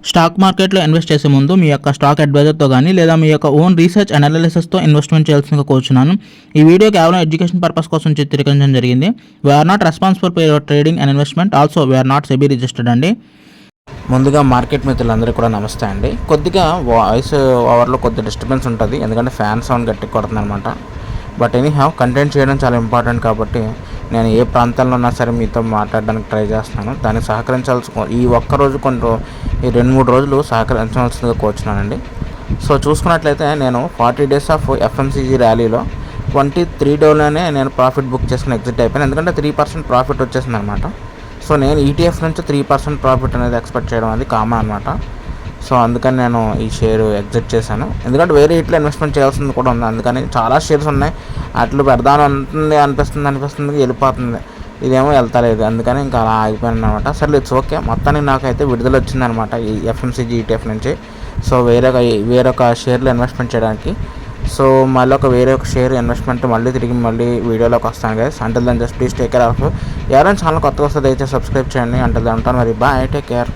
Stock మార్కెట్లో invest చేసే ముందు మీ యొక్క స్టాక్ అడ్వైజర్తో కానీ లేదా మీ యొక్క ఓన్ రీసెర్చ్ అనాలిసిస్తో ఇన్వెస్ట్మెంట్ చేయాల్సిందిగా కోరుచున్నాను. ఈ వీడియో కేవలం ఎడ్యుకేషన్ పర్పస్ కోసం చిత్రీకరించడం జరిగింది. We are not responsible for your trading and investment. Also we are not SEBI registered అండి. ముందుగా మార్కెట్ మిత్రులందరికీ కూడా నమస్తే అండి. కొద్దిగా వాయిస్ ఓవర్లో కొద్ది డిస్టర్బెన్స్ ఉంటుంది, ఎందుకంటే ఫ్యాన్ సౌండ్ గట్టిగా కొడుతుంది అనమాట. బట్ ఎనీహౌ కంటెంట్ చేయడం చాలా ఇంపార్టెంట్ కాబట్టి నేను ఏ ప్రాంతాల్లో ఉన్నా సరే మీతో మాట్లాడడానికి ట్రై చేస్తున్నాను. దానికి సహకరించాల్సి ఈ ఒక్కరోజు ఈ 2-3 రోజులు సహకరించాల్సిందిగా కోరుచున్నానండి. సో చూసుకున్నట్లయితే నేను 40 days ఆఫ్ FMCG ర్యాలీలో 23 డేలోనే నేను ప్రాఫిట్ బుక్ చేసుకుని ఎగ్జిట్ అయిపోయాను, ఎందుకంటే 3% ప్రాఫిట్ వచ్చేసింది అనమాట. సో నేను ETF నుంచి 3% ప్రాఫిట్ అనేది ఎక్స్పెక్ట్ చేయడం అది కామన్ అనమాట. సో అందుకని నేను ఈ షేర్ ఎగ్జిట్ చేశాను, ఎందుకంటే వేరే ఇట్లా ఇన్వెస్ట్మెంట్ చేయాల్సింది కూడా ఉంది. అందుకని చాలా షేర్స్ ఉన్నాయి, అట్లు పెడదామని అనిపిస్తుంది వెళ్ళిపోతుంది, ఇదేమో వెళ్తలేదు, అందుకని ఇంకా అలా ఆగిపోయాను అనమాట. సరే ఇట్స్ ఓకే. మొత్తానికి నాకైతే విడుదల వచ్చిందనమాట ఈ FMCG ETF నుంచి. సో వేరొక షేర్లో ఇన్వెస్ట్మెంట్ చేయడానికి. సో మళ్ళీ వేరే ఒక షేర్ ఇన్వెస్ట్మెంట్ మళ్ళీ వీడియోలోకి వస్తాను guys. Until then just please take care of. ఎవరైనా ఛానల్ కొత్తగా వస్తే దయచేసి సబ్స్క్రైబ్ చేయండి. అంటిల్ దెన్ ఉంటాను మరి. Bye, take care.